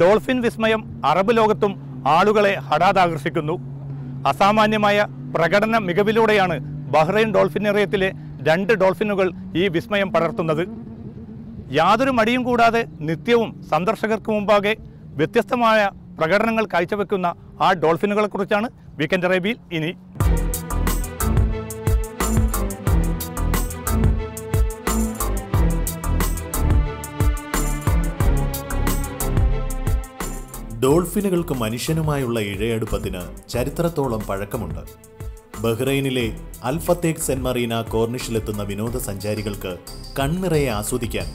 Dolphin വിസ്മയം Arab ലോകത്തും ആളുകളെ ഹഠാതാകർഷിക്കുന്നു. അസാമാന്യമായ പ്രകടന മികവിലൂടെയാണ് ബഹ്റൈൻ ഡോൾഫിനേറിയത്തിലെ 2 ഡോൾഫിനുകൾ ഈ വിസ്മയം പടർത്തുന്നത്. യാതൊരു മടിയും കൂടാതെ നിത്യവും സന്ദർശകർക്ക് മുമ്പാകെ വ്യത്യസ്തമായ പ്രകടനങ്ങൾ കാഴ്ചവെക്കുന്ന ആ ഡോൾഫിനുകളെക്കുറിച്ചാണ് വീക്കെൻഡ് അറേബ്യയിൽ ഇനി. ഡോൾഫിനുകൾക്ക് മനുഷ്യനുമായുള്ള ഇഴയടുപ്പത്തിന് ചരിത്രത്തോളം പഴക്കമുണ്ട്. ബഹ്റൈനിലെ അൽഫത്തേക്ക് സെന്റ് മറീന കോർണിഷിലെത്തുന്ന വിനോദസഞ്ചാരികൾക്ക് കൺനിറയെ ആസ്വദിക്കാൻ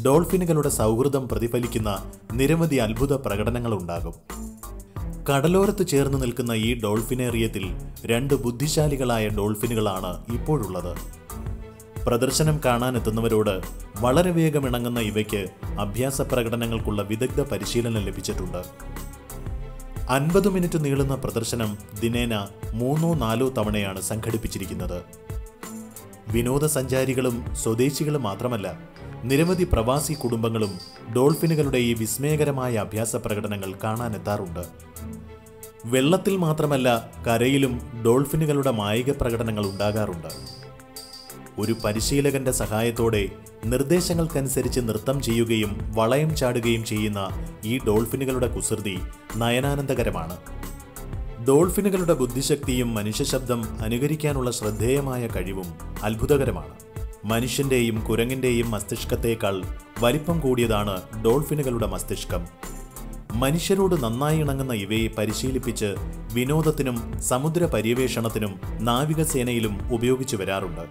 ഡോൾഫിനുകളുടെ സൗഹൃദം പ്രതിഫലിക്കുന്ന നിരവധി അത്ഭുത പ്രകടനങ്ങളുണ്ടാകും. കടലോരത്ത് ചേർന്ന് നിൽക്കുന്ന ഈ ഡോൾഫിനേറിയത്തിൽ 2 ബുദ്ധിശാലികളായ ഡോൾഫിനുകളാണ് ഇപ്പോഴുള്ളത്. പ്രദർശനം കാണാനെത്തുന്നവരോട് വളരെ വേഗം ഇണങ്ങുന്ന ഇവയ്ക്ക് അഭ്യാസ പ്രകടനങ്ങൾക്കുള്ള വിദഗ്ധ പരിശീലനം ലഭിച്ചിട്ടുണ്ട്. 50 മിനിറ്റ് നീളുന്ന പ്രദർശനം ദിനേന 3-4 തവണയാണ് സംഘടിപ്പിച്ചിരിക്കുന്നത്. വിനോദസഞ്ചാരികളും സ്വദേശികളും മാത്രമല്ല, നിരവധി പ്രവാസി കുടുംബങ്ങളും ഡോൾഫിനുകളുടെ ഈ വിസ്മയകരമായ അഭ്യാസ പ്രകടനങ്ങൾ കാണാനെത്താറുണ്ട്. വെള്ളത്തിൽ മാത്രമല്ല, കരയിലും ഡോൾഫിനുകളുടെ മായിക പ്രകടനങ്ങൾ ഉണ്ടാകാറുണ്ട്. ഒരു പരിശീലകന്റെ സഹായത്തോടെ നിർദ്ദേശങ്ങൾക്കനുസരിച്ച് നൃത്തം ചെയ്യുകയും വളയം ചാടുകയും ചെയ്യുന്ന ഈ ഡോൾഫിനുകളുടെ കുസൃതി നയനാനന്ദകരമാണ്. ഡോൾഫിനുകളുടെ ബുദ്ധിശക്തിയും മനുഷ്യശബ്ദം അനുകരിക്കാനുള്ള ശ്രദ്ധേയമായ കഴിവും അത്ഭുതകരമാണ്. മനുഷ്യന്റെയും കുരങ്ങിന്റെയും മസ്തിഷ്കത്തേക്കാൾ വലിപ്പം കൂടിയതാണ് ഡോൾഫിനുകളുടെ മസ്തിഷ്കം. മനുഷ്യരോട് നന്നായി ഇണങ്ങുന്ന ഇവയെ പരിശീലിപ്പിച്ച് വിനോദത്തിനും സമുദ്ര പര്യവേഷണത്തിനും നാവികസേനയിലും ഉപയോഗിച്ചു വരാറുണ്ട്.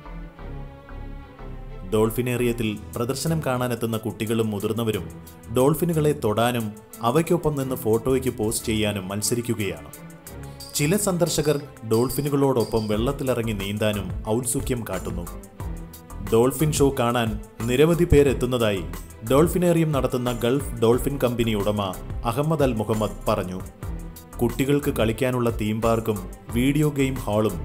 ഡോൾഫിനേറിയത്തിൽ പ്രദർശനം കാണാനെത്തുന്ന കുട്ടികളും മുതിർന്നവരും ഡോൾഫിനുകളെ തൊടാനും അവയ്ക്കൊപ്പം നിന്ന് ഫോട്ടോയ്ക്ക് പോസ്റ്റ് ചെയ്യാനും മത്സരിക്കുകയാണ്. ചില സന്ദർശകർ ഡോൾഫിനുകളോടൊപ്പം വെള്ളത്തിലിറങ്ങി നീന്താനും ഔത്സുക്യം കാട്ടുന്നു. ഡോൾഫിൻ ഷോ കാണാൻ നിരവധി പേരെത്തുന്നതായി ഡോൾഫിനേറിയം നടത്തുന്ന ഗൾഫ് ഡോൾഫിൻ കമ്പനി ഉടമ അഹമ്മദ് അൽ മുഹമ്മദ് പറഞ്ഞു. കുട്ടികൾക്ക് കളിക്കാനുള്ള തീം പാർക്കും വീഡിയോ ഗെയിം ഹാളും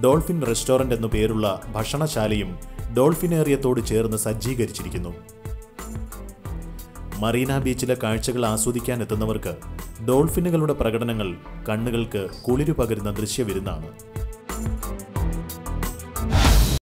ഡോൾഫിൻ റെസ്റ്റോറന്റ് എന്നു പേരുള്ള ഭക്ഷണശാലയും ഡോൾഫിനേറിയത്തോട് ചേർന്ന് സജ്ജീകരിച്ചിരിക്കുന്നു. മറീന ബീച്ചിലെ കാഴ്ചകൾ ആസ്വദിക്കാൻ എത്തുന്നവർക്ക് ഡോൾഫിനുകളുടെ പ്രകടനങ്ങൾ കണ്ണുകൾക്ക് കുളിരു പകരുന്ന ദൃശ്യവിരുന്നാണ്.